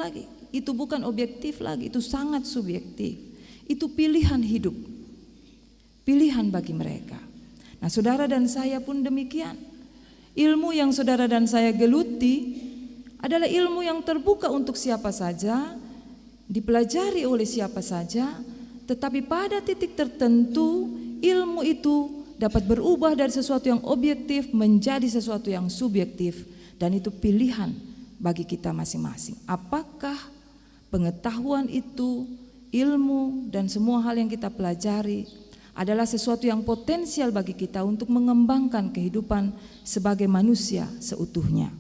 lagi. Itu bukan objektif lagi, itu sangat subjektif. Itu pilihan hidup, pilihan bagi mereka. Nah, saudara dan saya pun demikian. Ilmu yang saudara dan saya geluti adalah ilmu yang terbuka untuk siapa saja, dipelajari oleh siapa saja, tetapi pada titik tertentu ilmu itu dapat berubah dari sesuatu yang objektif menjadi sesuatu yang subjektif, dan itu pilihan bagi kita masing-masing. Apakah pengetahuan itu, ilmu dan semua hal yang kita pelajari adalah sesuatu yang potensial bagi kita untuk mengembangkan kehidupan sebagai manusia seutuhnya?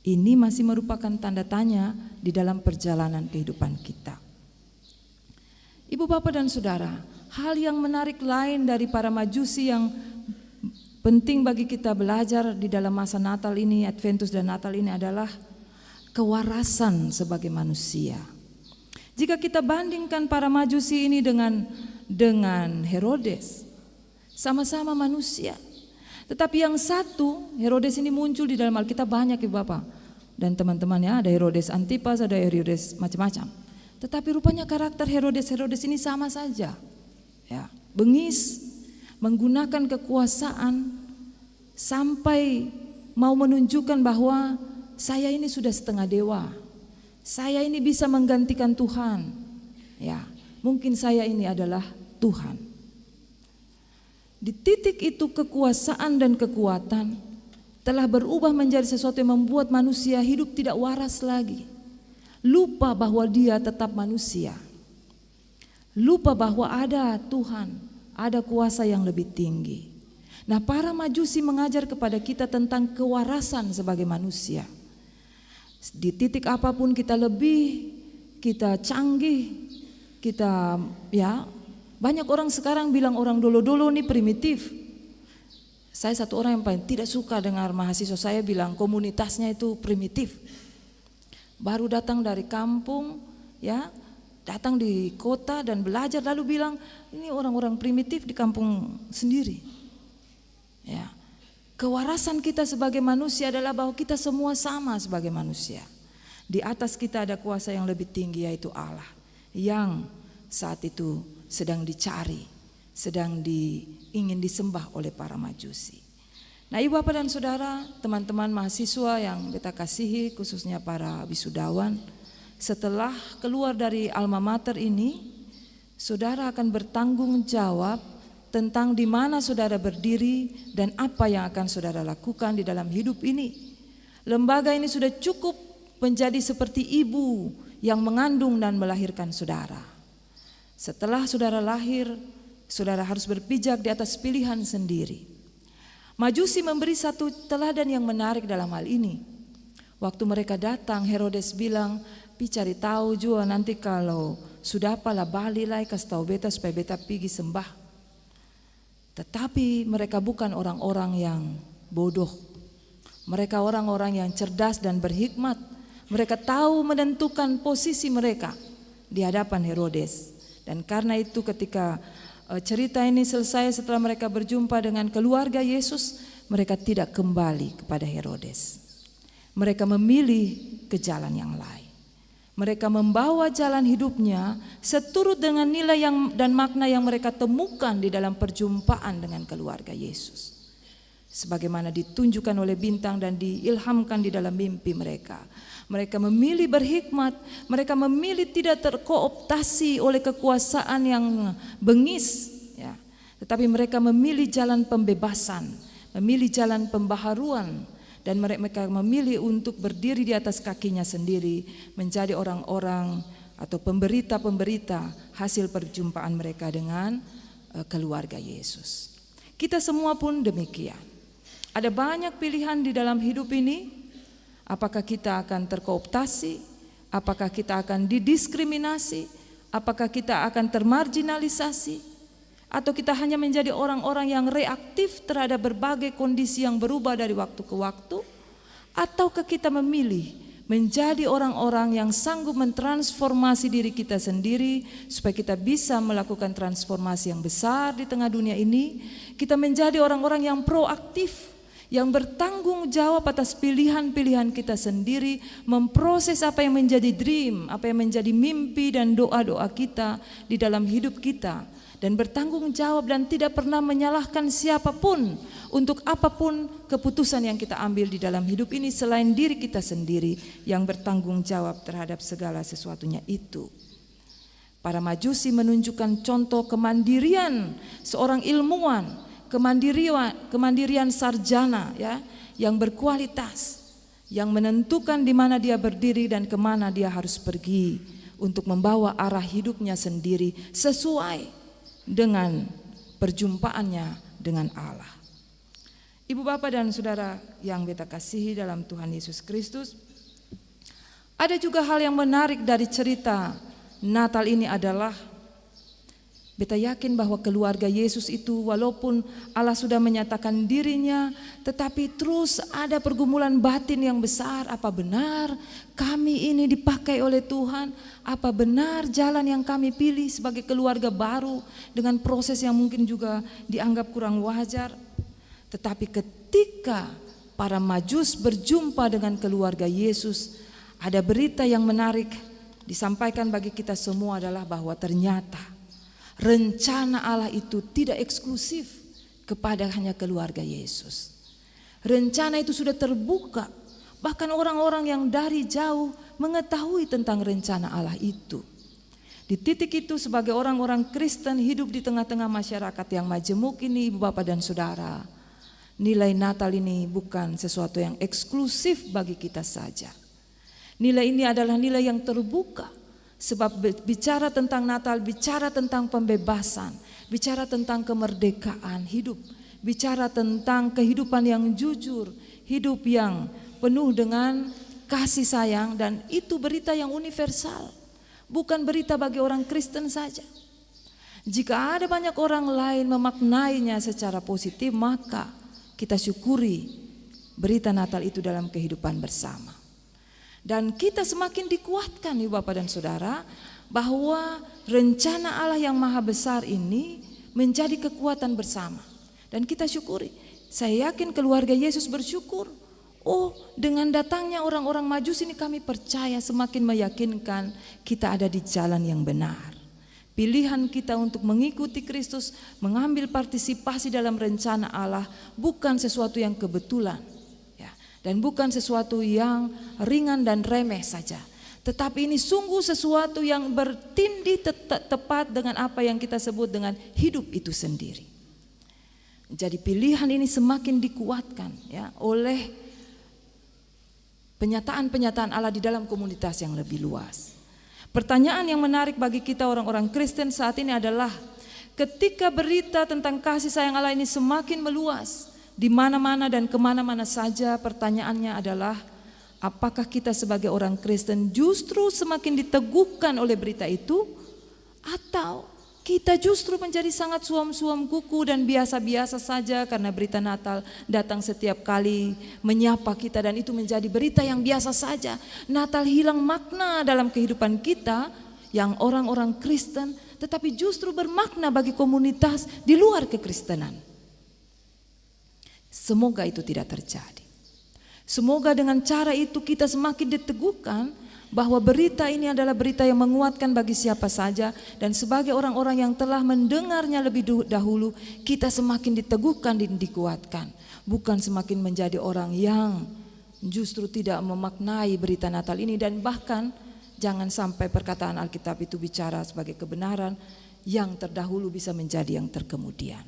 Ini masih merupakan tanda tanya di dalam perjalanan kehidupan kita. Ibu, bapak dan saudara, hal yang menarik lain dari para majusi yang penting bagi kita belajar di dalam masa Natal ini, Adventus dan Natal ini adalah kewarasan sebagai manusia. Jika kita bandingkan para majusi ini dengan Herodes, sama-sama manusia. Tetapi yang satu, Herodes ini muncul di dalam Alkitab banyak, Ibu Bapak dan teman-temannya, ada Herodes Antipas, ada Herodes macam-macam. Tetapi rupanya karakter Herodes ini sama saja. Ya, bengis, menggunakan kekuasaan sampai mau menunjukkan bahwa saya ini sudah setengah dewa. Saya ini bisa menggantikan Tuhan. Ya, mungkin saya ini adalah Tuhan. Di titik itu kekuasaan dan kekuatan telah berubah menjadi sesuatu yang membuat manusia hidup tidak waras lagi. Lupa bahwa dia tetap manusia. Lupa bahwa ada Tuhan, ada kuasa yang lebih tinggi. Nah, para majusi mengajar kepada kita tentang kewarasan sebagai manusia. Di titik apapun kita lebih, kita canggih, kita banyak orang sekarang bilang orang dulu-dulu ini primitif. Saya satu orang yang paling tidak suka dengar mahasiswa saya bilang komunitasnya itu primitif. Baru datang dari kampung, datang di kota dan belajar lalu bilang ini orang-orang primitif di kampung sendiri. Ya. Kewarasan kita sebagai manusia adalah bahwa kita semua sama sebagai manusia. Di atas kita ada kuasa yang lebih tinggi, yaitu Allah, yang saat itu sedang dicari, sedang ingin disembah oleh para majusi. Nah, Ibu Bapak dan Saudara, teman-teman mahasiswa yang kita kasihi, khususnya para wisudawan, setelah keluar dari alma mater ini, saudara akan bertanggung jawab tentang di mana saudara berdiri dan apa yang akan saudara lakukan di dalam hidup ini. Lembaga ini sudah cukup menjadi seperti ibu yang mengandung dan melahirkan saudara. Setelah saudara lahir, saudara harus berpijak di atas pilihan sendiri. Majusi memberi satu teladan yang menarik dalam hal ini. Waktu mereka datang, Herodes bilang, "Pi cari tahu juga nanti kalau sudah pala balilai kasih tahu beta supaya beta pergi sembah." Tetapi mereka bukan orang-orang yang bodoh. Mereka orang-orang yang cerdas dan berhikmat. Mereka tahu menentukan posisi mereka di hadapan Herodes. Dan karena itu ketika cerita ini selesai, setelah mereka berjumpa dengan keluarga Yesus, mereka tidak kembali kepada Herodes. Mereka memilih ke jalan yang lain. Mereka membawa jalan hidupnya seturut dengan nilai dan makna yang mereka temukan di dalam perjumpaan dengan keluarga Yesus. Sebagaimana ditunjukkan oleh bintang dan diilhamkan di dalam mimpi mereka. Mereka memilih berhikmat, mereka memilih tidak terkooptasi oleh kekuasaan yang bengis, tetapi mereka memilih jalan pembebasan, memilih jalan pembaharuan, dan mereka memilih untuk berdiri di atas kakinya sendiri, menjadi orang-orang atau pemberita-pemberita hasil perjumpaan mereka dengan keluarga Yesus. Kita semua pun demikian. Ada banyak pilihan di dalam hidup ini. Apakah kita akan terkooptasi? Apakah kita akan didiskriminasi? Apakah kita akan termarginalisasi? Atau kita hanya menjadi orang-orang yang reaktif terhadap berbagai kondisi yang berubah dari waktu ke waktu? Ataukah kita memilih menjadi orang-orang yang sanggup mentransformasi diri kita sendiri supaya kita bisa melakukan transformasi yang besar di tengah dunia ini? Kita menjadi orang-orang yang proaktif, yang bertanggung jawab atas pilihan-pilihan kita sendiri, memproses apa yang menjadi dream, apa yang menjadi mimpi dan doa-doa kita di dalam hidup kita, dan bertanggung jawab dan tidak pernah menyalahkan siapapun untuk apapun keputusan yang kita ambil di dalam hidup ini selain diri kita sendiri yang bertanggung jawab terhadap segala sesuatunya itu. Para Majusi menunjukkan contoh kemandirian seorang ilmuwan, kemandirian sarjana ya, yang berkualitas, yang menentukan di mana dia berdiri dan kemana dia harus pergi untuk membawa arah hidupnya sendiri sesuai dengan perjumpaannya dengan Allah. Ibu bapak dan saudara yang beta kasihi dalam Tuhan Yesus Kristus, ada juga hal yang menarik dari cerita Natal ini adalah beta yakin bahwa keluarga Yesus itu walaupun Allah sudah menyatakan dirinya, tetapi terus ada pergumulan batin yang besar. Apa benar kami ini dipakai oleh Tuhan? Apa benar jalan yang kami pilih sebagai keluarga baru dengan proses yang mungkin juga dianggap kurang wajar? Tetapi ketika para Majus berjumpa dengan keluarga Yesus, ada berita yang menarik disampaikan bagi kita semua adalah bahwa ternyata rencana Allah itu tidak eksklusif kepada hanya keluarga Yesus. Rencana itu sudah terbuka, bahkan orang-orang yang dari jauh mengetahui tentang rencana Allah itu. Di titik itu sebagai orang-orang Kristen hidup di tengah-tengah masyarakat yang majemuk ini, ibu bapak dan saudara, nilai Natal ini bukan sesuatu yang eksklusif bagi kita saja. Nilai ini adalah nilai yang terbuka. Sebab bicara tentang Natal, bicara tentang pembebasan, bicara tentang kemerdekaan hidup, bicara tentang kehidupan yang jujur, hidup yang penuh dengan kasih sayang, dan itu berita yang universal, bukan berita bagi orang Kristen saja. Jika ada banyak orang lain memaknainya secara positif, maka kita syukuri berita Natal itu dalam kehidupan bersama. Dan kita semakin dikuatkan ibu bapak dan saudara bahwa rencana Allah yang maha besar ini menjadi kekuatan bersama. Dan kita syukuri. Saya yakin keluarga Yesus bersyukur. Oh, dengan datangnya orang-orang Majus ini kami percaya semakin meyakinkan kita ada di jalan yang benar. Pilihan kita untuk mengikuti Kristus, mengambil partisipasi dalam rencana Allah bukan sesuatu yang kebetulan. Dan bukan sesuatu yang ringan dan remeh saja, tetapi ini sungguh sesuatu yang bertindih tepat dengan apa yang kita sebut dengan hidup itu sendiri. Jadi pilihan ini semakin dikuatkan ya oleh penyataan-penyataan Allah di dalam komunitas yang lebih luas. Pertanyaan yang menarik bagi kita orang-orang Kristen saat ini adalah ketika berita tentang kasih sayang Allah ini semakin meluas di mana-mana dan kemana-mana saja, pertanyaannya adalah apakah kita sebagai orang Kristen justru semakin diteguhkan oleh berita itu, atau kita justru menjadi sangat suam-suam kuku dan biasa-biasa saja karena berita Natal datang setiap kali menyapa kita dan itu menjadi berita yang biasa saja. Natal hilang makna dalam kehidupan kita yang orang-orang Kristen, tetapi justru bermakna bagi komunitas di luar kekristenan. Semoga itu tidak terjadi. Semoga dengan cara itu kita semakin diteguhkan bahwa berita ini adalah berita yang menguatkan bagi siapa saja, dan sebagai orang-orang yang telah mendengarnya lebih dahulu, kita semakin diteguhkan dan dikuatkan, bukan semakin menjadi orang yang justru tidak memaknai berita Natal ini. Dan bahkan jangan sampai perkataan Alkitab itu bicara sebagai kebenaran, yang terdahulu bisa menjadi yang terkemudian.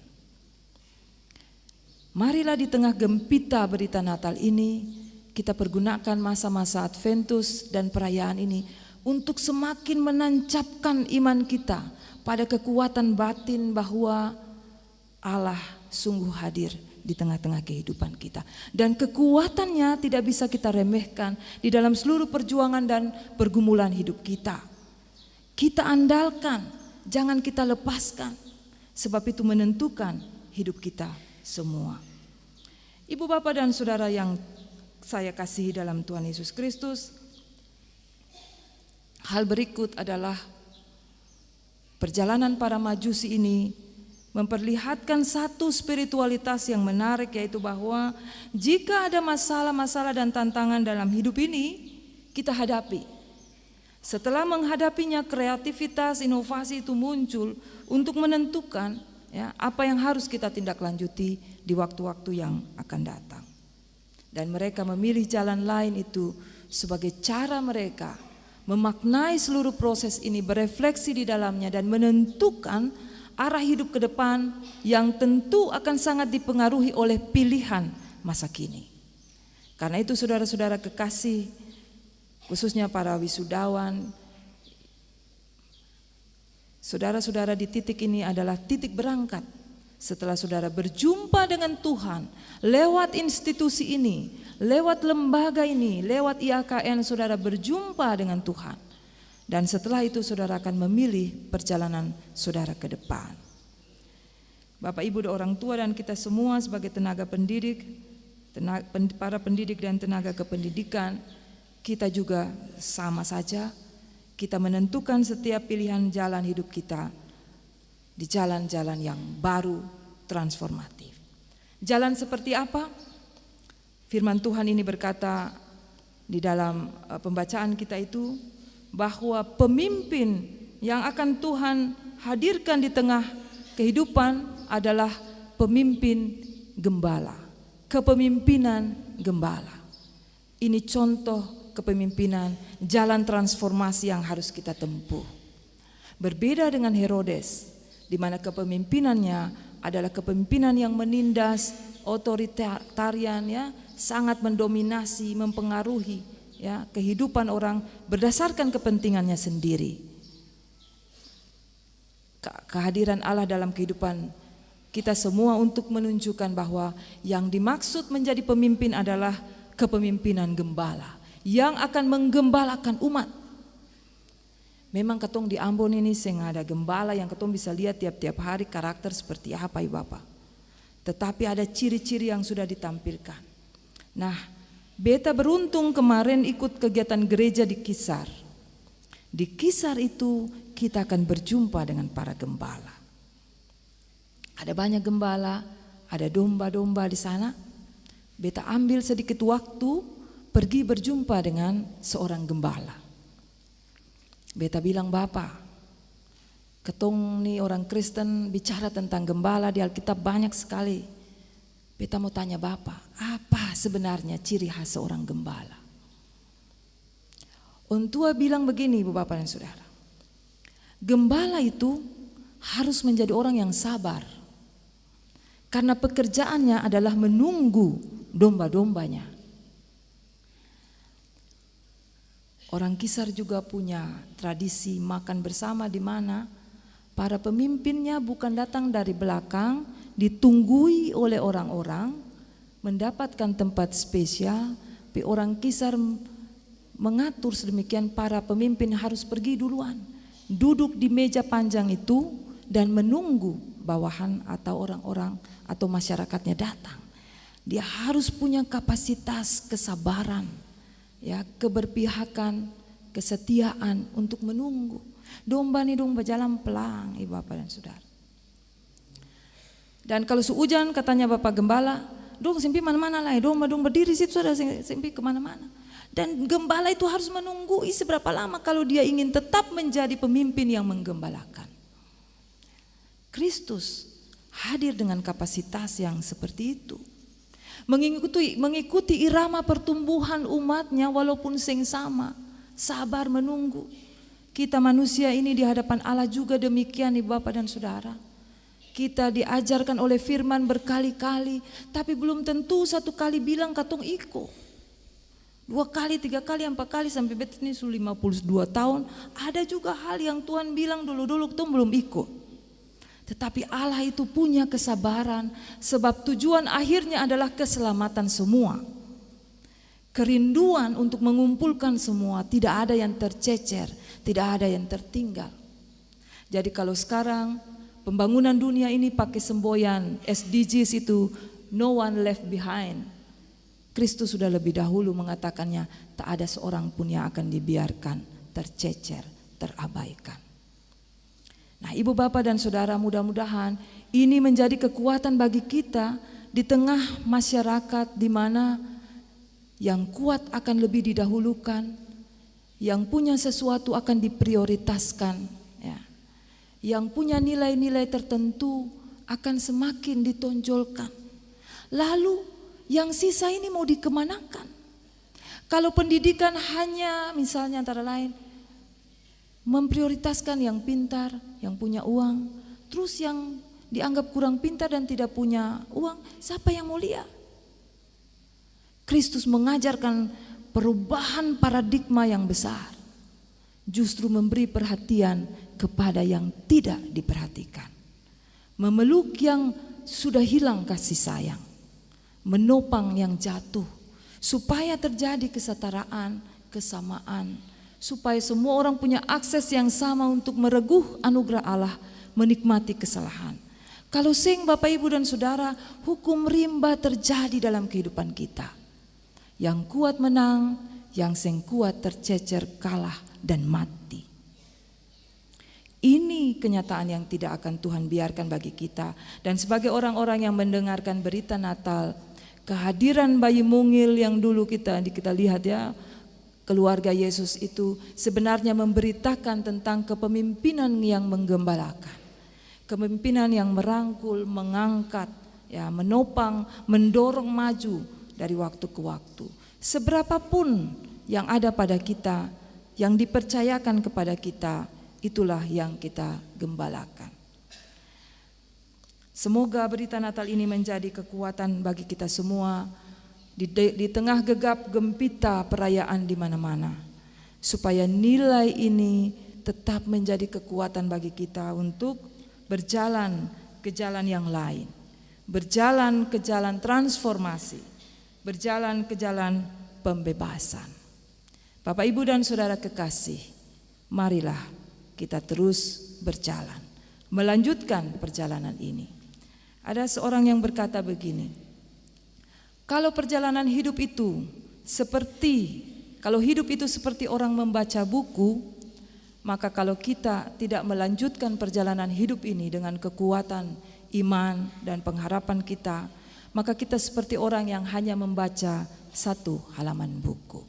Marilah di tengah gempita berita Natal ini, kita pergunakan masa-masa Adventus dan perayaan ini untuk semakin menancapkan iman kita pada kekuatan batin bahwa Allah sungguh hadir di tengah-tengah kehidupan kita. Dan kekuatannya tidak bisa kita remehkan di dalam seluruh perjuangan dan pergumulan hidup kita. Kita andalkan, jangan kita lepaskan, sebab itu menentukan hidup kita semua. Ibu bapak dan saudara yang saya kasihi dalam Tuhan Yesus Kristus, hal berikut adalah perjalanan para Majusi ini memperlihatkan satu spiritualitas yang menarik, yaitu bahwa jika ada masalah-masalah dan tantangan dalam hidup ini, kita hadapi. Setelah menghadapinya, kreativitas, inovasi itu muncul untuk menentukan ya, apa yang harus kita tindak lanjuti di waktu-waktu yang akan datang. Dan mereka memilih jalan lain itu sebagai cara mereka memaknai seluruh proses ini, berefleksi di dalamnya dan menentukan arah hidup ke depan yang tentu akan sangat dipengaruhi oleh pilihan masa kini. Karena itu saudara-saudara kekasih, khususnya para wisudawan, saudara-saudara di titik ini adalah titik berangkat. Setelah saudara berjumpa dengan Tuhan lewat institusi ini, lewat lembaga ini, lewat IAKN, saudara berjumpa dengan Tuhan. Dan setelah itu saudara akan memilih perjalanan saudara ke depan. Bapak, Ibu, orang tua dan kita semua sebagai tenaga pendidik, para pendidik dan tenaga kependidikan, kita juga sama saja. Kita menentukan setiap pilihan jalan hidup kita di jalan-jalan yang baru, transformatif. Jalan seperti apa? Firman Tuhan ini berkata di dalam pembacaan kita itu, bahwa pemimpin yang akan Tuhan hadirkan di tengah kehidupan adalah pemimpin gembala, kepemimpinan gembala. Ini contoh kepemimpinan, jalan transformasi yang harus kita tempuh. Berbeda dengan Herodes, di mana kepemimpinannya adalah kepemimpinan yang menindas, otoritarian, ya, sangat mendominasi, mempengaruhi ya kehidupan orang berdasarkan kepentingannya sendiri. Kehadiran Allah dalam kehidupan kita semua untuk menunjukkan bahwa yang dimaksud menjadi pemimpin adalah kepemimpinan gembala yang akan menggembalakan umat. Memang ketong di Ambon ini seng ada gembala yang ketong bisa lihat tiap-tiap hari karakter seperti apa, Ibu Bapak. Tetapi ada ciri-ciri yang sudah ditampilkan. Nah, beta beruntung kemarin ikut kegiatan gereja di Kisar. Di Kisar itu kita akan berjumpa dengan para gembala. Ada banyak gembala, ada domba-domba di sana. Beta ambil sedikit waktu pergi berjumpa dengan seorang gembala. Beta bilang, Bapak, ketong nih orang Kristen bicara tentang gembala di Alkitab banyak sekali. Beta mau tanya Bapak, apa sebenarnya ciri khas seorang gembala? Orang tua bilang begini, Ibu Bapak dan Saudara. Gembala itu harus menjadi orang yang sabar. Karena pekerjaannya adalah menunggu domba-dombanya. Orang Kisar juga punya tradisi makan bersama di mana para pemimpinnya bukan datang dari belakang, ditunggui oleh orang-orang, mendapatkan tempat spesial. Tapi orang Kisar mengatur sedemikian para pemimpin harus pergi duluan, duduk di meja panjang itu dan menunggu bawahan atau orang-orang atau masyarakatnya datang. Dia harus punya kapasitas kesabaran, ya, keberpihakan, kesetiaan untuk menunggu. Domba nih dong berjalan pelang, Ibu Bapak dan Saudara. Dan kalau sehujan katanya Bapak Gembala, dong sempi mana-mana lah, domba dong berdiri situ sudah sempi kemana-mana. Dan gembala itu harus menunggu seberapa lama kalau dia ingin tetap menjadi pemimpin yang menggembalakan. Kristus hadir dengan kapasitas yang seperti itu. Mengikuti irama pertumbuhan umatnya walaupun sengsama, sabar menunggu. Kita manusia ini di hadapan Allah juga demikian, Ibu Bapak dan Saudara. Kita diajarkan oleh firman berkali-kali, tapi belum tentu satu kali bilang katong iko. 2 kali, 3 kali, 4 kali sampai bet ini sudah 52 tahun. Ada juga hal yang Tuhan bilang dulu-dulu katong belum ikut. Tetapi Allah itu punya kesabaran, sebab tujuan akhirnya adalah keselamatan semua. Kerinduan untuk mengumpulkan semua, tidak ada yang tercecer, tidak ada yang tertinggal. Jadi kalau sekarang pembangunan dunia ini pakai semboyan SDGs itu, no one left behind. Kristus sudah lebih dahulu mengatakannya, tak ada seorang pun yang akan dibiarkan tercecer, terabaikan. Nah, Ibu Bapak dan Saudara, mudah-mudahan ini menjadi kekuatan bagi kita di tengah masyarakat di mana yang kuat akan lebih didahulukan, yang punya sesuatu akan diprioritaskan, ya. Yang punya nilai-nilai tertentu akan semakin ditonjolkan. Lalu yang sisa ini mau dikemanakan? Kalau pendidikan hanya misalnya antara lain memprioritaskan yang pintar, yang punya uang, terus yang dianggap kurang pintar dan tidak punya uang, siapa yang mulia? Kristus mengajarkan perubahan paradigma yang besar, justru memberi perhatian kepada yang tidak diperhatikan, memeluk yang sudah hilang kasih sayang, menopang yang jatuh, supaya terjadi kesetaraan, kesamaan, supaya semua orang punya akses yang sama untuk mereguh anugerah Allah, menikmati kesalahan. Kalau sing Bapak Ibu dan Saudara, hukum rimba terjadi dalam kehidupan kita. Yang kuat menang, yang sing kuat tercecer, kalah dan mati. Ini kenyataan yang tidak akan Tuhan biarkan bagi kita. Dan sebagai orang-orang yang mendengarkan berita Natal, kehadiran bayi mungil yang dulu kita lihat ya, keluarga Yesus itu sebenarnya memberitakan tentang kepemimpinan yang menggembalakan. Kepemimpinan yang merangkul, mengangkat, ya, menopang, mendorong maju dari waktu ke waktu. Seberapapun yang ada pada kita, yang dipercayakan kepada kita, itulah yang kita gembalakan. Semoga berita Natal ini menjadi kekuatan bagi kita semua di tengah gegap gempita perayaan di mana-mana, supaya nilai ini tetap menjadi kekuatan bagi kita untuk berjalan ke jalan yang lain, berjalan ke jalan transformasi, berjalan ke jalan pembebasan. Bapak, Ibu dan Saudara kekasih, marilah kita terus berjalan, melanjutkan perjalanan ini. Ada seorang yang berkata begini, kalau hidup itu seperti orang membaca buku, maka kalau kita tidak melanjutkan perjalanan hidup ini dengan kekuatan iman dan pengharapan kita, maka kita seperti orang yang hanya membaca satu halaman buku.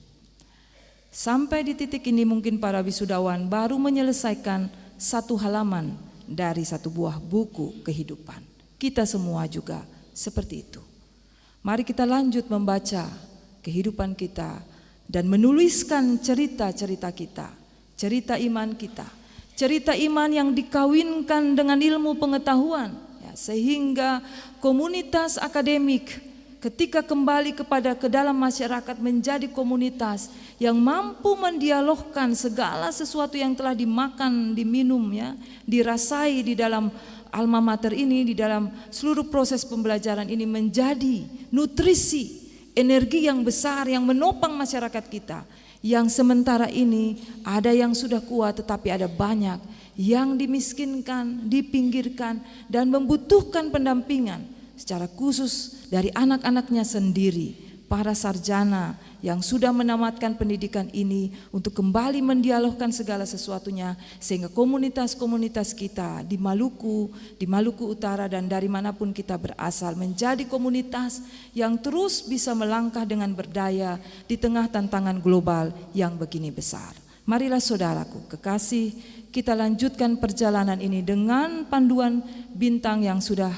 Sampai di titik ini mungkin para wisudawan baru menyelesaikan satu halaman dari satu buah buku kehidupan. Kita semua juga seperti itu. Mari kita lanjut membaca kehidupan kita dan menuliskan cerita-cerita kita, cerita iman kita, cerita iman yang dikawinkan dengan ilmu pengetahuan, ya, sehingga komunitas akademik ketika kembali ke dalam masyarakat menjadi komunitas yang mampu mendialogkan segala sesuatu yang telah dimakan, diminum, ya, dirasai di dalam alma mater ini, di dalam seluruh proses pembelajaran ini menjadi nutrisi, energi yang besar yang menopang masyarakat kita. Yang sementara ini ada yang sudah kuat tetapi ada banyak yang dimiskinkan, dipinggirkan dan membutuhkan pendampingan secara khusus dari anak-anaknya sendiri, para sarjana yang sudah menamatkan pendidikan ini untuk kembali mendialogkan segala sesuatunya sehingga komunitas-komunitas kita di Maluku Utara dan dari manapun kita berasal menjadi komunitas yang terus bisa melangkah dengan berdaya di tengah tantangan global yang begini besar. Marilah saudaraku kekasih, kita lanjutkan perjalanan ini dengan panduan bintang yang sudah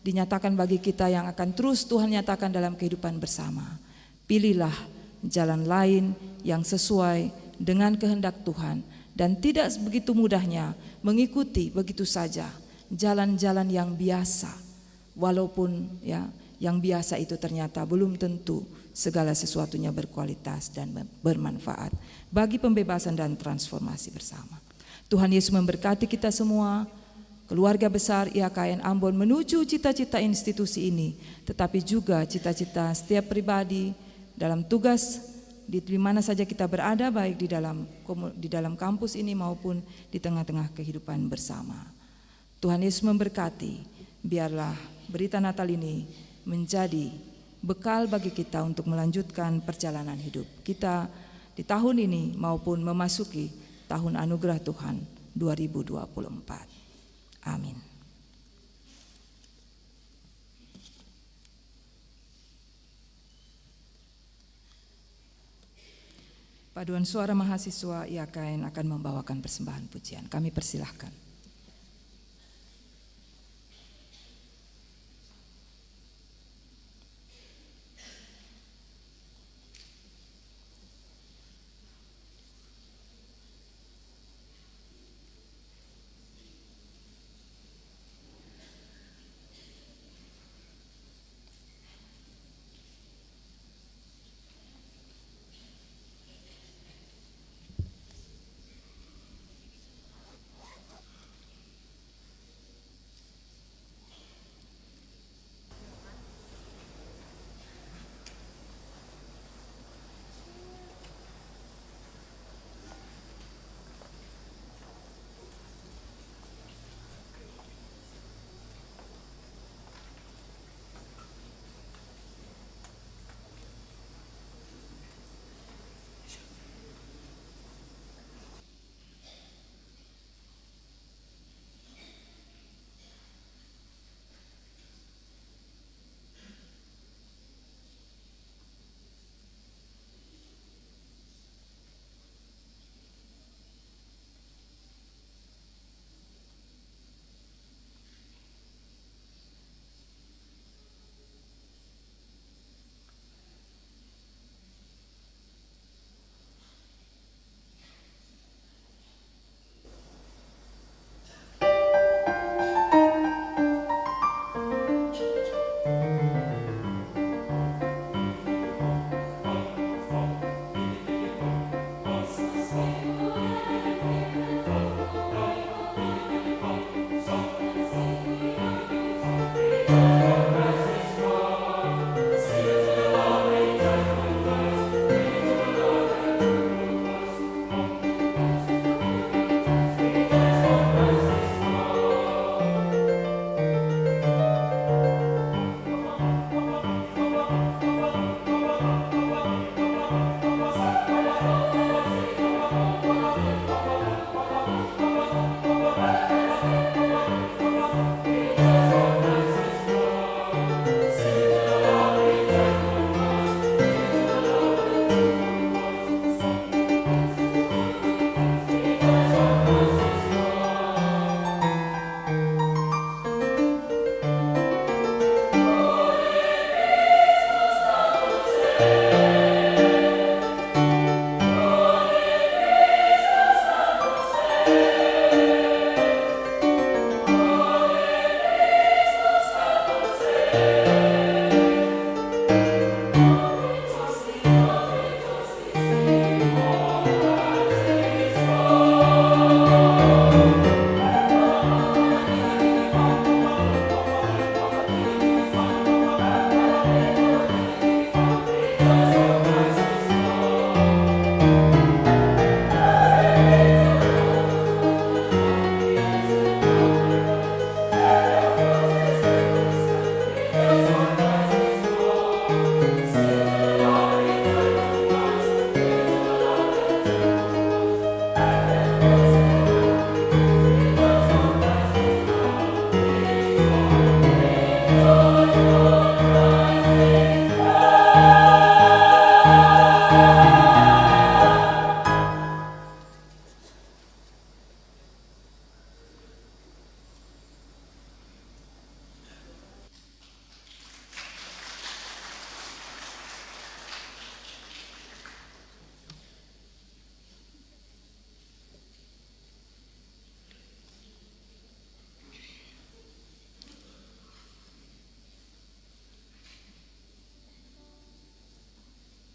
dinyatakan bagi kita, yang akan terus Tuhan nyatakan dalam kehidupan bersama. Pilihlah jalan lain yang sesuai dengan kehendak Tuhan dan tidak begitu mudahnya mengikuti begitu saja jalan-jalan yang biasa, walaupun ya yang biasa itu ternyata belum tentu segala sesuatunya berkualitas dan bermanfaat bagi pembebasan dan transformasi bersama. Tuhan Yesus memberkati kita semua, keluarga besar IAKN Ambon, menuju cita-cita institusi ini, tetapi juga cita-cita setiap pribadi dalam tugas di mana saja kita berada, baik di dalam kampus ini maupun di tengah-tengah kehidupan bersama. Tuhan Yesus memberkati, biarlah berita Natal ini menjadi bekal bagi kita untuk melanjutkan perjalanan hidup kita di tahun ini maupun memasuki tahun anugerah Tuhan 2024. Amin. Paduan suara mahasiswa IAKN akan membawakan persembahan pujian. Kami persilahkan.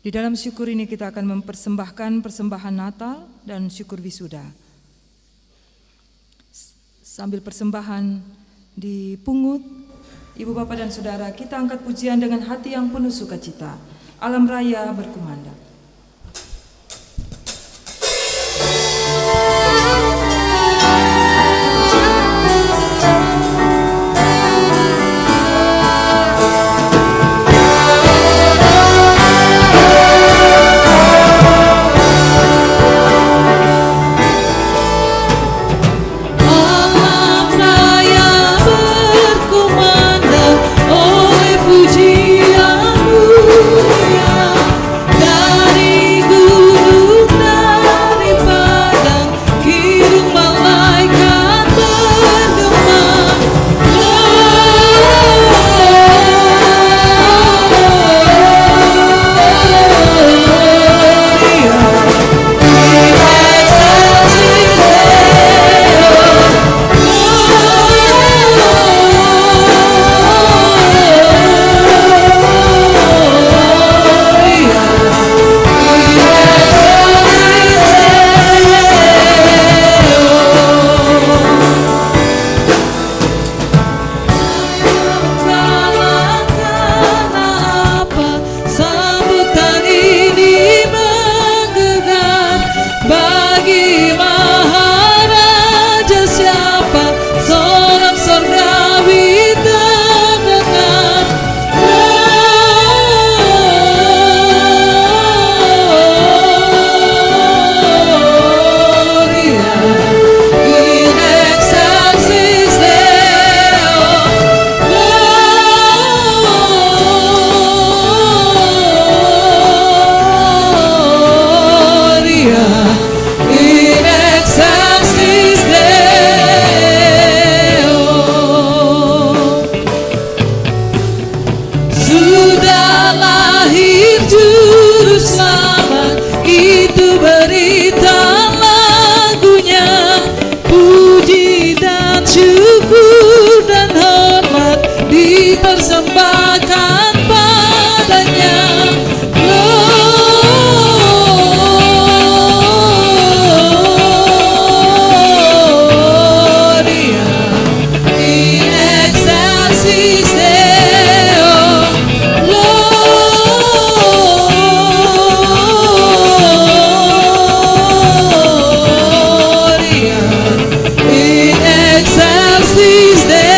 Di dalam syukur ini kita akan mempersembahkan persembahan Natal dan syukur wisuda. Sambil persembahan dipungut, Ibu Bapak dan Saudara, kita angkat pujian dengan hati yang penuh sukacita. Alam raya berkumandang. Alam raya persembahkan padanya. Gloria in excelsis Deo. Gloria in excelsis Deo.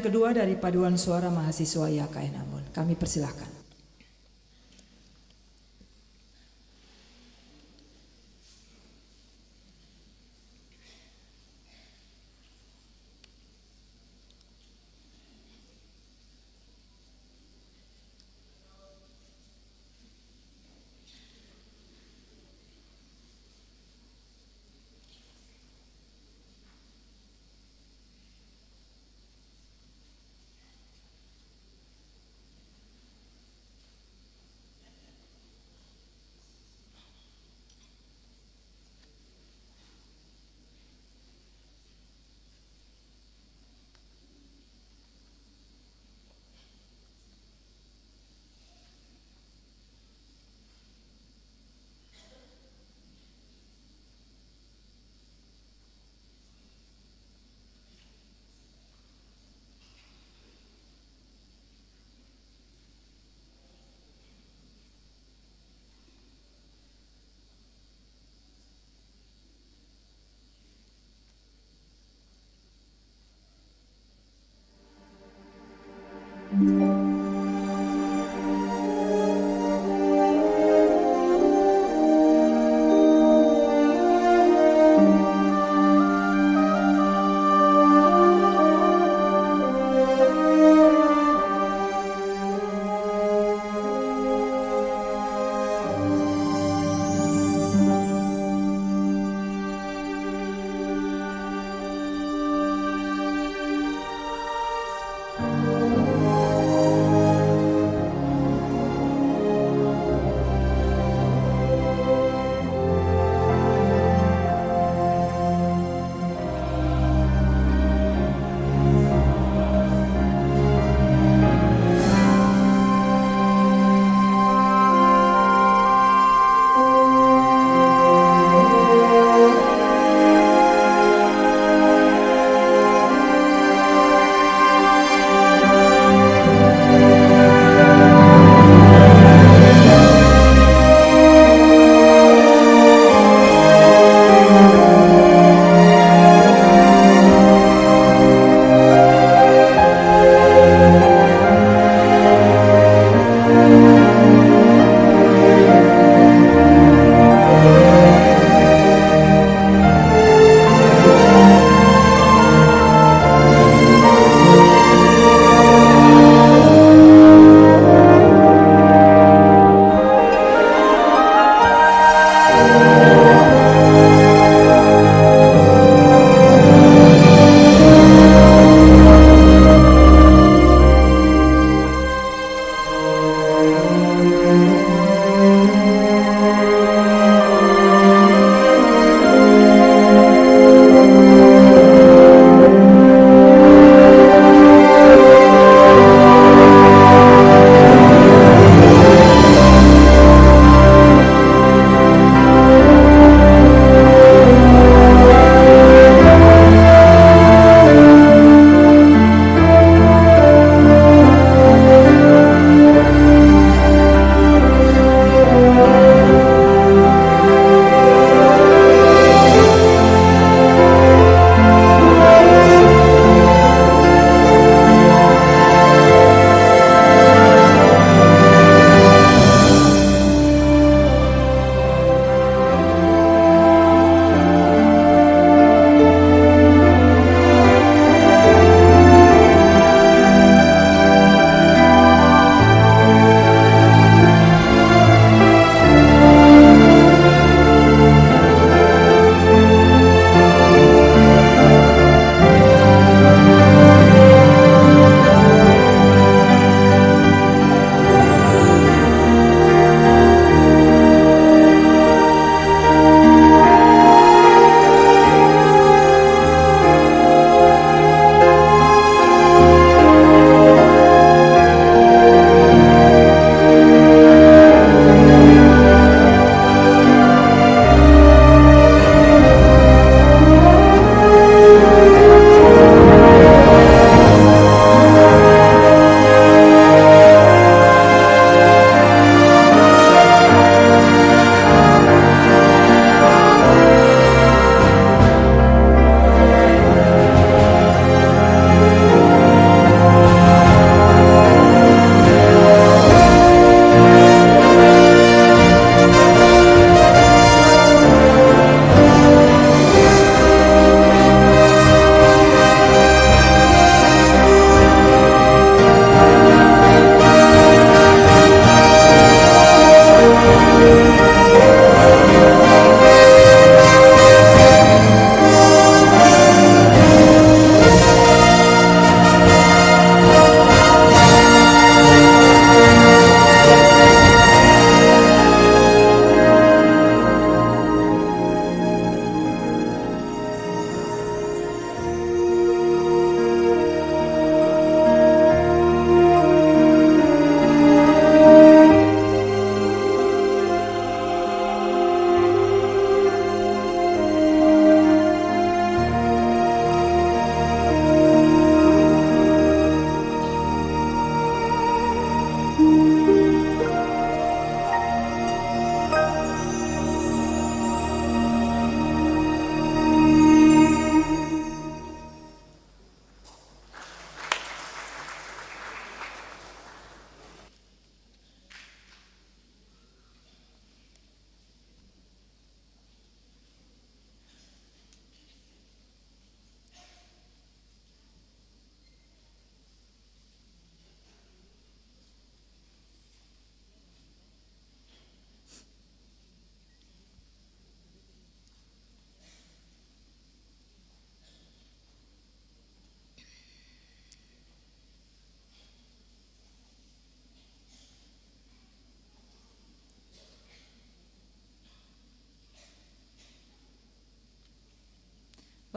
kedua dari paduan suara mahasiswa YKN Ambon. Kami persilahkan.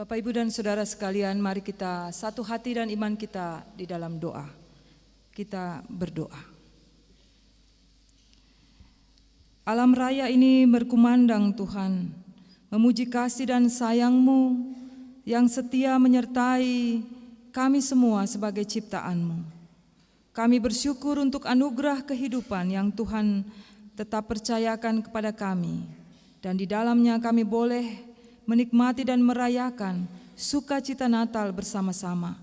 Bapak, Ibu, dan Saudara sekalian, mari kita satu hati dan iman kita di dalam doa. Kita berdoa. Alam raya ini berkumandang Tuhan, memuji kasih dan sayang-Mu yang setia menyertai kami semua sebagai ciptaan-Mu. Kami bersyukur untuk anugerah kehidupan yang Tuhan tetap percayakan kepada kami, dan di dalamnya kami boleh menikmati dan merayakan sukacita Natal bersama-sama.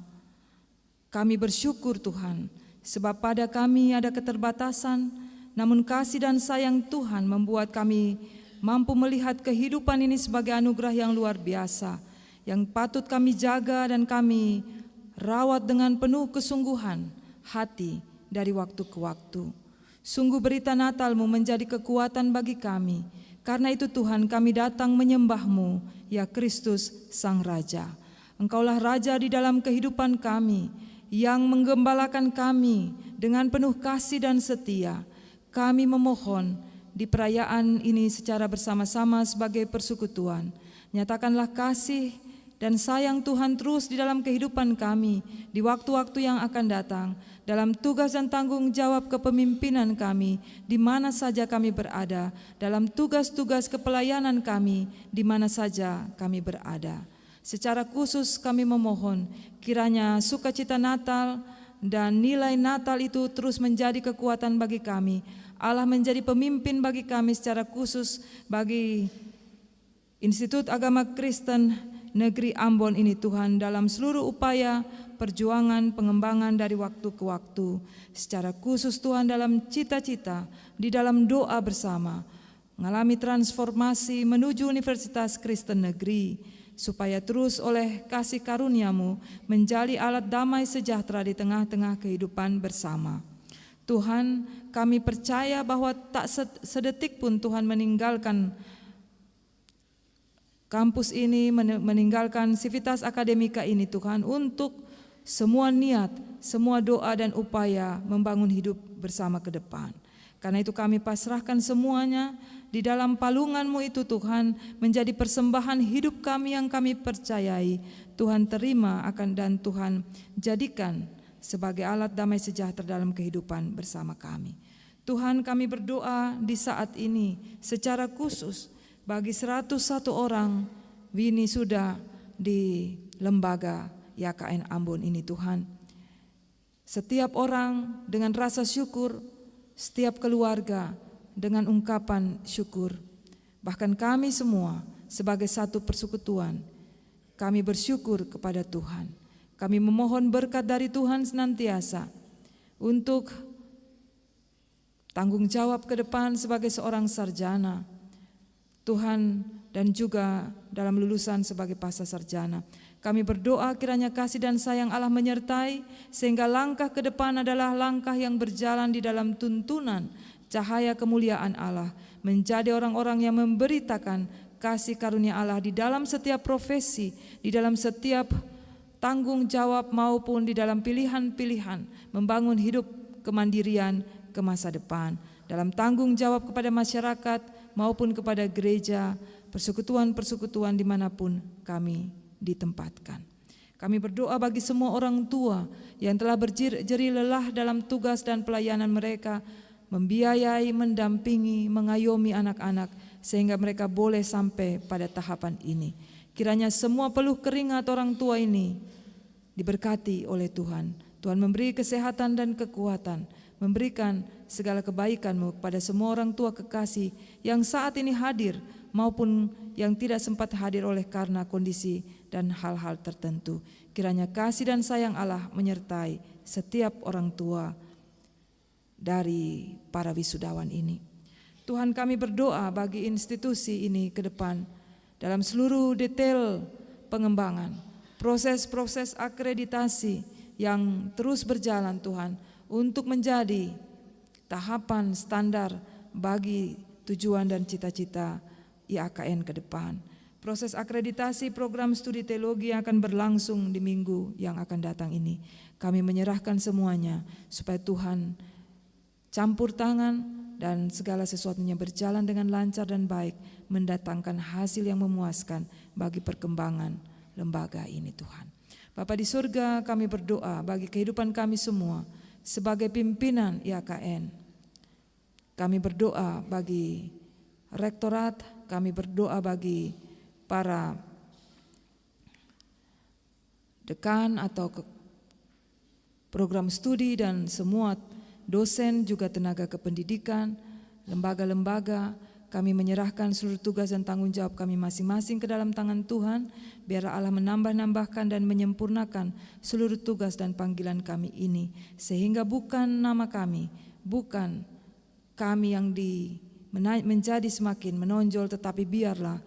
Kami bersyukur Tuhan, sebab pada kami ada keterbatasan, namun kasih dan sayang Tuhan membuat kami mampu melihat kehidupan ini sebagai anugerah yang luar biasa, yang patut kami jaga dan kami rawat dengan penuh kesungguhan hati dari waktu ke waktu. Sungguh berita Natal-Mu menjadi kekuatan bagi kami. Karena itu Tuhan, kami datang menyembah-Mu, ya Kristus Sang Raja. Engkaulah Raja di dalam kehidupan kami, yang menggembalakan kami dengan penuh kasih dan setia. Kami memohon di perayaan ini secara bersama-sama sebagai persekutuan. Nyatakanlah kasih dan sayang Tuhan terus di dalam kehidupan kami di waktu-waktu yang akan datang, dalam tugas dan tanggung jawab kepemimpinan kami di mana saja kami berada, dalam tugas-tugas kepelayanan kami di mana saja kami berada. Secara khusus kami memohon kiranya sukacita Natal dan nilai Natal itu terus menjadi kekuatan bagi kami. Allah menjadi pemimpin bagi kami secara khusus bagi Institut Agama Kristen Negeri Ambon ini Tuhan, dalam seluruh upaya perjuangan pengembangan dari waktu ke waktu. Secara khusus Tuhan dalam cita-cita, di dalam doa bersama, mengalami transformasi menuju Universitas Kristen Negeri, supaya terus oleh kasih karunia-Mu menjadi alat damai sejahtera di tengah-tengah kehidupan bersama. Tuhan, kami percaya bahwa tak sedetik pun Tuhan meninggalkan kampus ini, meninggalkan sivitas akademika ini Tuhan, untuk semua niat, semua doa dan upaya membangun hidup bersama ke depan. Karena itu kami pasrahkan semuanya di dalam palungan-Mu itu Tuhan, menjadi persembahan hidup kami yang kami percayai. Tuhan terima akan dan Tuhan jadikan sebagai alat damai sejahtera dalam kehidupan bersama kami. Tuhan, kami berdoa di saat ini secara khusus bagi 101 orang Wini sudah di lembaga YKN Ambon ini Tuhan. Setiap orang dengan rasa syukur, setiap keluarga dengan ungkapan syukur. Bahkan kami semua sebagai satu persekutuan, kami bersyukur kepada Tuhan. Kami memohon berkat dari Tuhan senantiasa untuk tanggung jawab ke depan sebagai seorang sarjana Tuhan, dan juga dalam lulusan sebagai pasca sarjana. Kami berdoa kiranya kasih dan sayang Allah menyertai, sehingga langkah ke depan adalah langkah yang berjalan di dalam tuntunan cahaya kemuliaan Allah, menjadi orang-orang yang memberitakan kasih karunia Allah di dalam setiap profesi, di dalam setiap tanggung jawab maupun di dalam pilihan-pilihan membangun hidup kemandirian ke masa depan, dalam tanggung jawab kepada masyarakat maupun kepada gereja, persekutuan-persekutuan dimanapun kami ditempatkan. Kami berdoa bagi semua orang tua yang telah berjerih lelah dalam tugas dan pelayanan mereka, membiayai, mendampingi, mengayomi anak-anak sehingga mereka boleh sampai pada tahapan ini. Kiranya semua peluh keringat orang tua ini diberkati oleh Tuhan. Tuhan memberi kesehatan dan kekuatan, memberikan segala kebaikan-Mu kepada semua orang tua kekasih yang saat ini hadir maupun yang tidak sempat hadir oleh karena kondisi dan hal-hal tertentu. Kiranya kasih dan sayang Allah menyertai setiap orang tua dari para wisudawan ini. Tuhan, kami berdoa bagi institusi ini ke depan dalam seluruh detail pengembangan, proses-proses akreditasi yang terus berjalan Tuhan, untuk menjadi tahapan standar bagi tujuan dan cita-cita IAKN ke depan. Proses akreditasi program studi teologi yang akan berlangsung di minggu yang akan datang ini, kami menyerahkan semuanya supaya Tuhan campur tangan dan segala sesuatunya berjalan dengan lancar dan baik, mendatangkan hasil yang memuaskan bagi perkembangan lembaga ini Tuhan. Bapa di surga, kami berdoa bagi kehidupan kami semua sebagai pimpinan IAKN. Kami berdoa bagi rektorat, kami berdoa bagi para dekan atau program studi dan semua dosen juga tenaga kependidikan, lembaga-lembaga. Kami menyerahkan seluruh tugas dan tanggung jawab kami masing-masing ke dalam tangan Tuhan. Biarlah Allah menambah-nambahkan dan menyempurnakan seluruh tugas dan panggilan kami ini. Sehingga bukan nama kami, bukan kami yang menjadi semakin menonjol, tetapi biarlah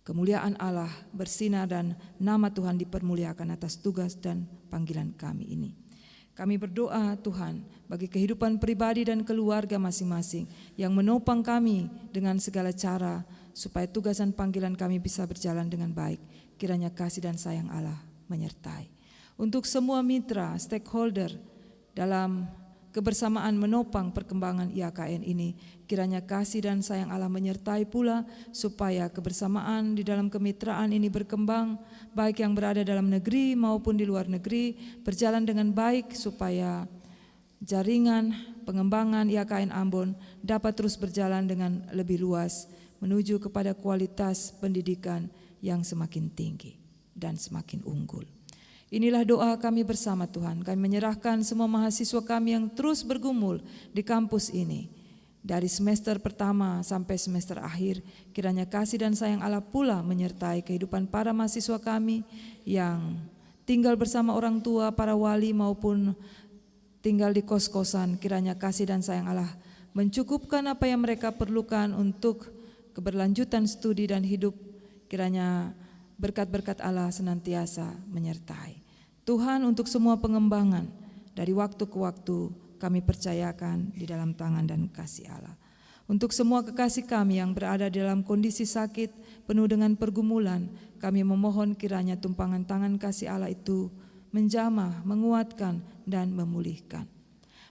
kemuliaan Allah bersinar dan nama Tuhan dipermuliakan atas tugas dan panggilan kami ini. Kami berdoa Tuhan bagi kehidupan pribadi dan keluarga masing-masing yang menopang kami dengan segala cara supaya tugas dan panggilan kami bisa berjalan dengan baik. Kiranya kasih dan sayang Allah menyertai. Untuk semua mitra, stakeholder dalam kebersamaan menopang perkembangan IAKN ini, kiranya kasih dan sayang Allah menyertai pula supaya kebersamaan di dalam kemitraan ini berkembang, baik yang berada dalam negeri maupun di luar negeri, berjalan dengan baik supaya jaringan pengembangan IAKN Ambon dapat terus berjalan dengan lebih luas menuju kepada kualitas pendidikan yang semakin tinggi dan semakin unggul. Inilah doa kami bersama Tuhan. Kami menyerahkan semua mahasiswa kami yang terus bergumul di kampus ini. Dari semester pertama sampai semester akhir, kiranya kasih dan sayang Allah pula menyertai kehidupan para mahasiswa kami yang tinggal bersama orang tua, para wali maupun tinggal di kos-kosan. Kiranya kasih dan sayang Allah mencukupkan apa yang mereka perlukan untuk keberlanjutan studi dan hidup. Kiranya berkat-berkat Allah senantiasa menyertai. Tuhan, untuk semua pengembangan dari waktu ke waktu kami percayakan di dalam tangan dan kasih Allah. Untuk semua kekasih kami yang berada dalam kondisi sakit penuh dengan pergumulan, kami memohon kiranya tumpangan tangan kasih Allah itu menjamah, menguatkan dan memulihkan.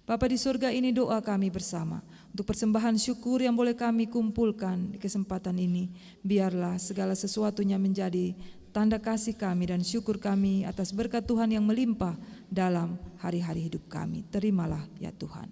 Bapa di surga, ini doa kami bersama. Untuk persembahan syukur yang boleh kami kumpulkan di kesempatan ini, biarlah segala sesuatunya menjadi tanda kasih kami dan syukur kami atas berkat Tuhan yang melimpah dalam hari-hari hidup kami. Terimalah ya Tuhan.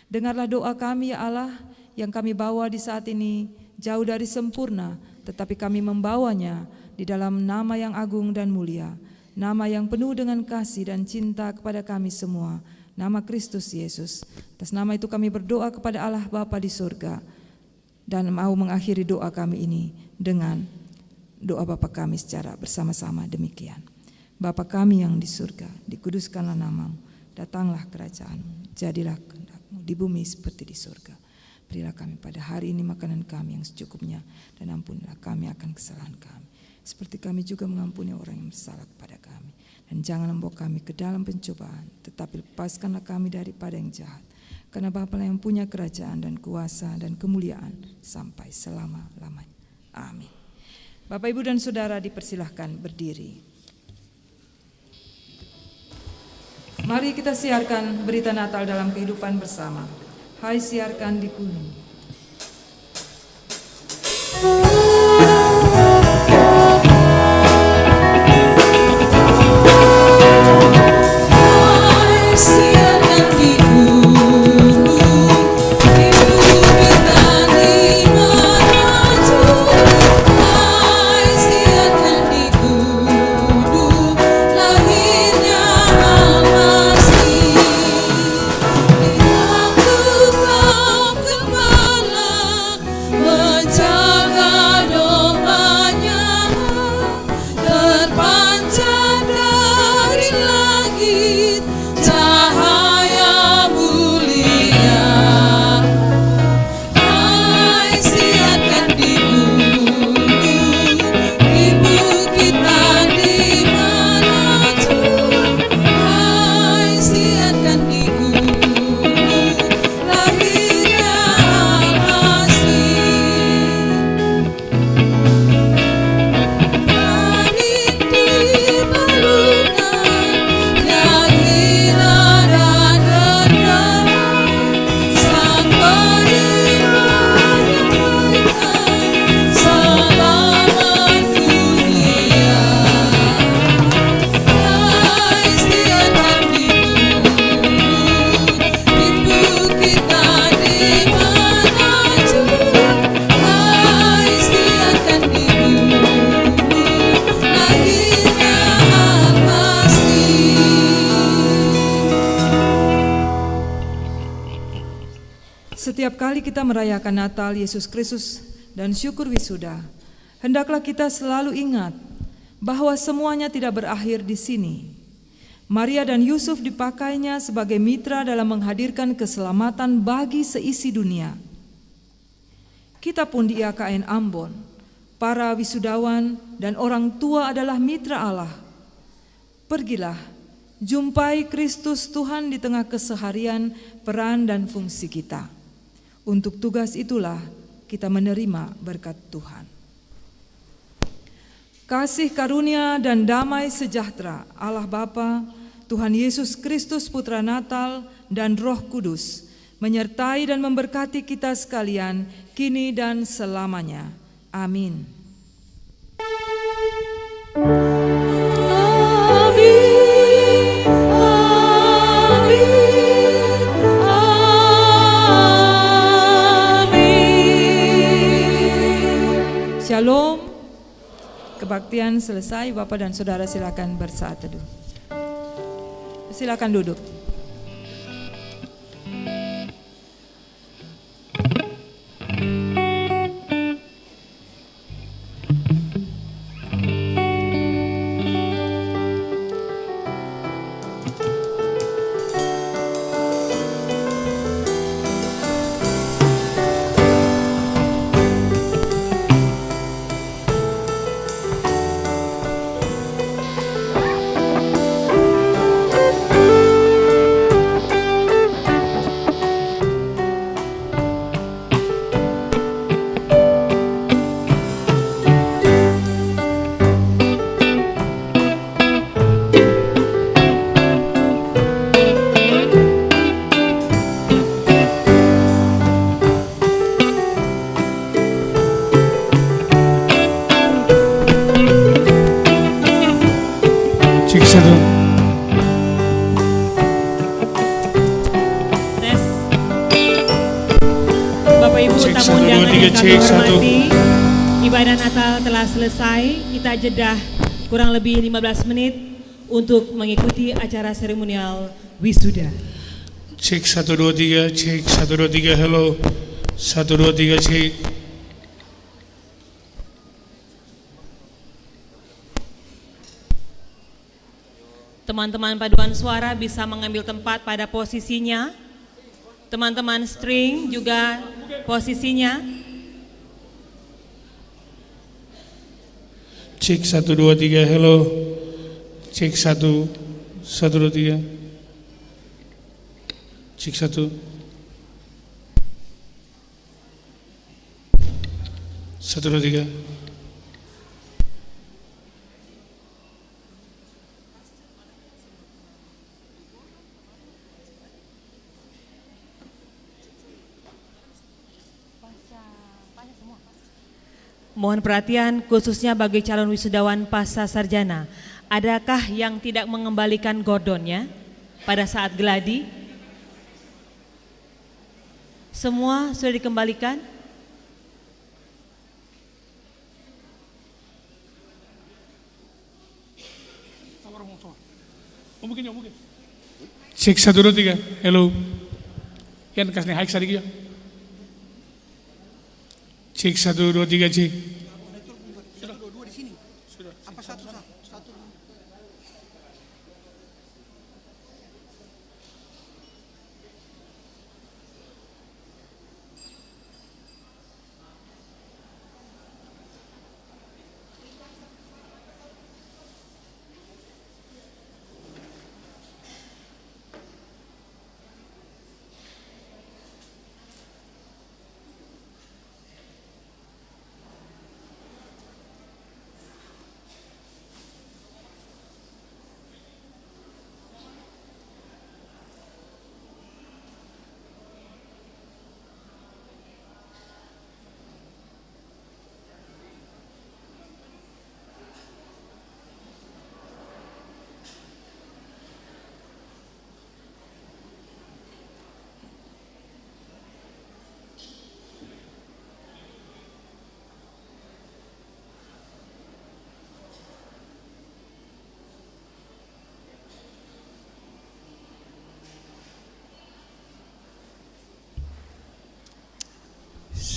Dengarlah doa kami ya Allah, yang kami bawa di saat ini jauh dari sempurna, tetapi kami membawanya di dalam nama yang agung dan mulia, nama yang penuh dengan kasih dan cinta kepada kami semua, nama Kristus Yesus. Atas nama itu kami berdoa kepada Allah Bapa di surga, dan mau mengakhiri doa kami ini dengan doa Bapa kami secara bersama-sama demikian. Bapa kami yang di surga, dikuduskanlah namamu, datanglah kerajaanmu, jadilah kehendak-mu di bumi seperti di surga. Berilah kami pada hari ini makanan kami yang secukupnya, dan ampunilah kami akan kesalahan kami, seperti kami juga mengampuni orang yang bersalah kepada kami. Dan jangan membawa kami ke dalam pencobaan, tetapi lepaskanlah kami daripada yang jahat. Karena Bapa yang punya kerajaan dan kuasa dan kemuliaan sampai selama-lamanya. Amin. Bapak, Ibu, dan Saudara dipersilahkan berdiri. Mari kita siarkan berita Natal dalam kehidupan bersama. Hai siarkan di gunung. Kembali Setiap kali kita merayakan Natal Yesus Kristus dan syukur wisuda, hendaklah kita selalu ingat bahwa semuanya tidak berakhir di sini. Maria dan Yusuf dipakainya sebagai mitra dalam menghadirkan keselamatan bagi seisi dunia. Kita pun di IAKN Ambon, para wisudawan dan orang tua adalah mitra Allah. Pergilah, jumpai Kristus Tuhan di tengah keseharian, peran dan fungsi kita. Untuk tugas itulah kita menerima berkat Tuhan. Kasih karunia dan damai sejahtera Allah Bapa, Tuhan Yesus Kristus Putra Natal dan Roh Kudus menyertai dan memberkati kita sekalian kini dan selamanya. Amin. Shalom. Kebaktian selesai, Bapak dan Saudara silakan bersaat teduh. Silakan duduk. Ibadah Natal telah selesai, kita jeda kurang lebih 15 menit untuk mengikuti acara seremonial wisuda. Cek 1 2 3, cek 1 2 3, hello. 1 2 3, cek. Teman-teman paduan suara bisa mengambil tempat pada posisinya. Teman-teman string juga posisinya. Cek 1 2 3, hello. Cek 1 1 2 3. Cek 1. 1 2 3. Mohon perhatian khususnya bagi calon wisudawan pasca sarjana. Adakah yang tidak mengembalikan gordonnya pada saat geladi? Semua sudah dikembalikan? Cek 1 2 3, hello. Yan kasih hike sedikit ya. Cek 1 2 3, cek. Sudah dua-dua di sini. Sudah. Apa satu?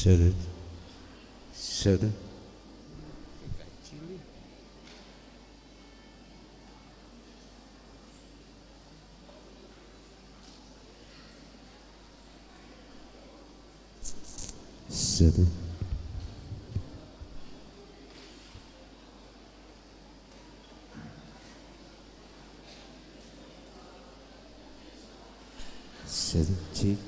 Saudara, saudara. Saudara. Saudara, cek.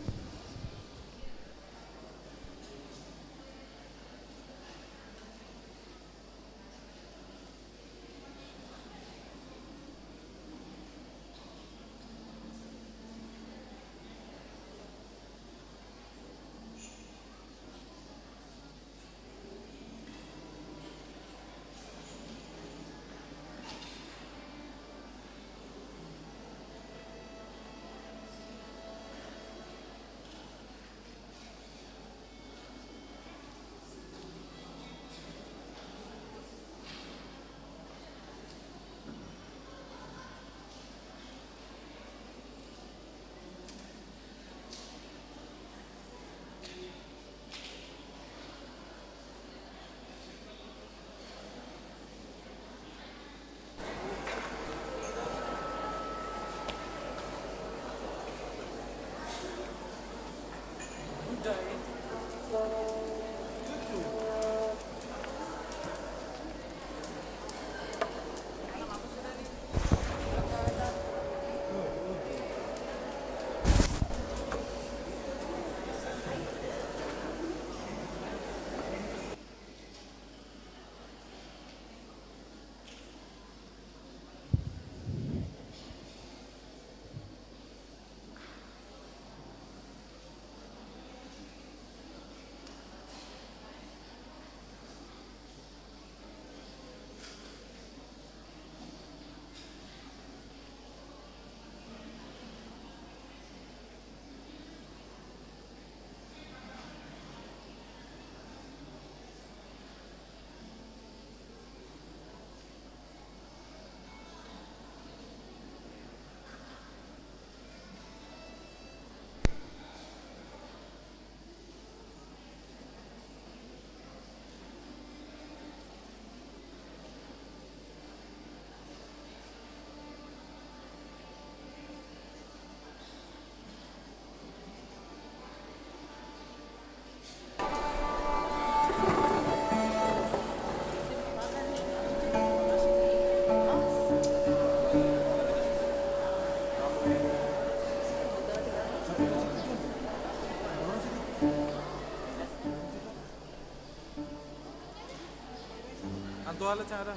Antuala cara.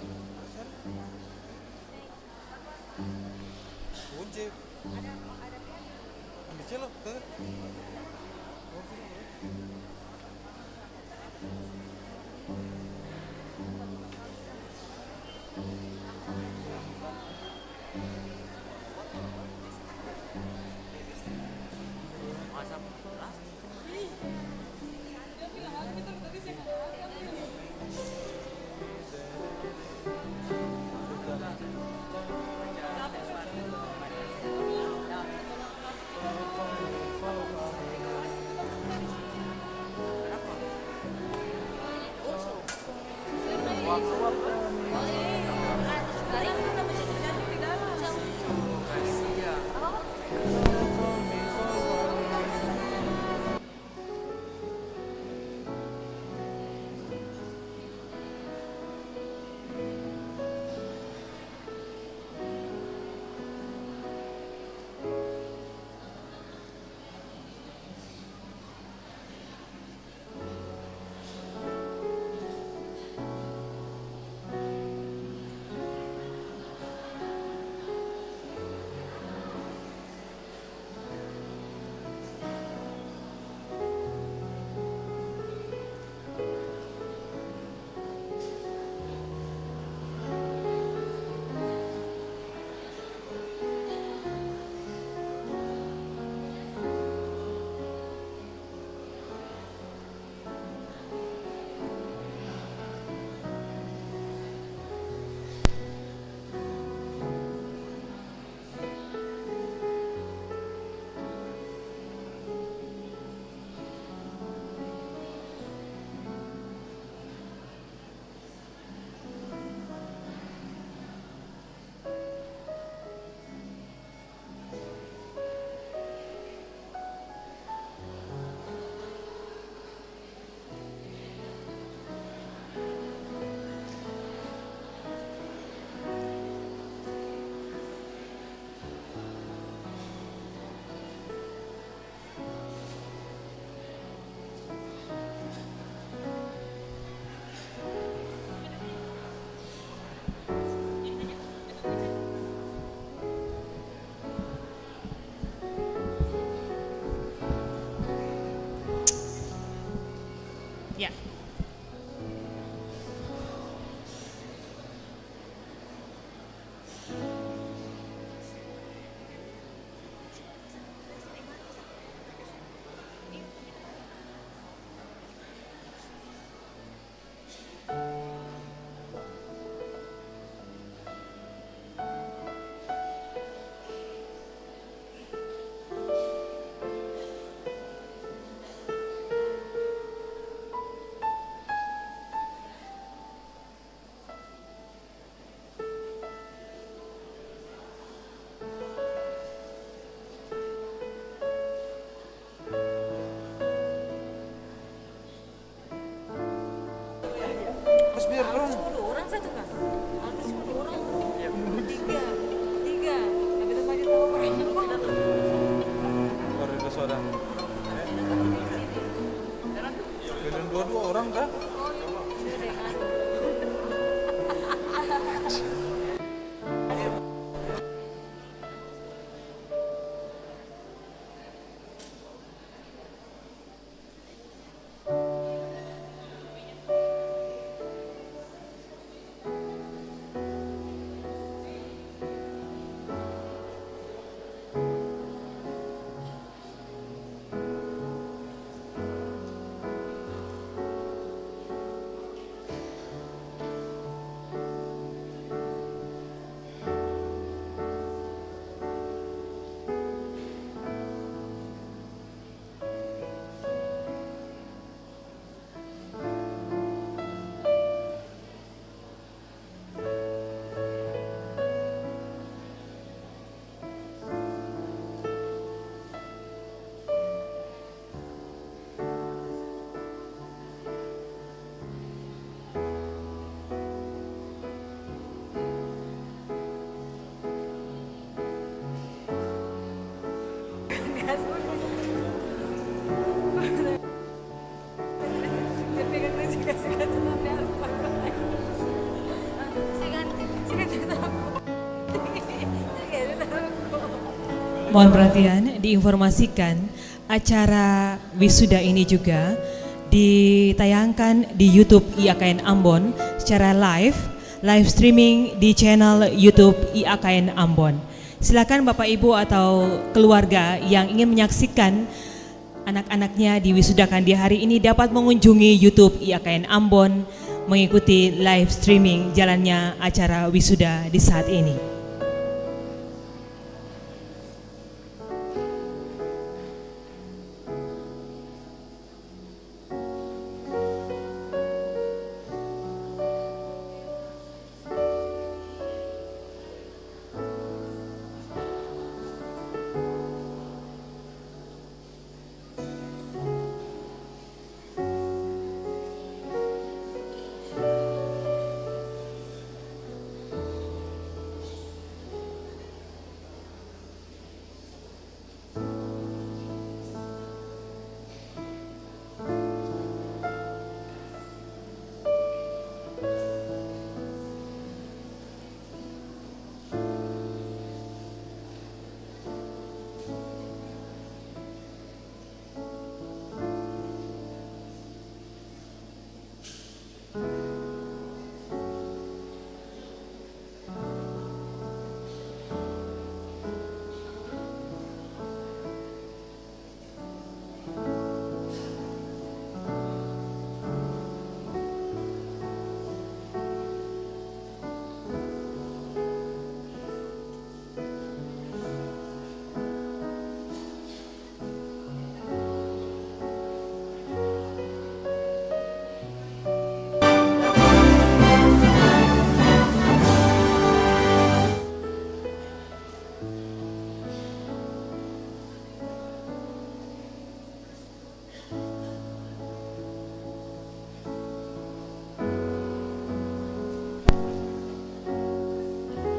Kunci. Bisa loh. Ya. Mas biar dong. 10 orang satu kan? Harus 10 orang. Tiga. Tapi tempat itu berapa? Baru ada suara. Beda dua orang kan? Mohon perhatian, diinformasikan acara wisuda ini juga ditayangkan di YouTube IAKN Ambon secara live streaming di channel YouTube IAKN Ambon. Silakan Bapak Ibu atau keluarga yang ingin menyaksikan anak-anaknya diwisudakan di hari ini dapat mengunjungi YouTube IAKN Ambon mengikuti live streaming jalannya acara wisuda di saat ini.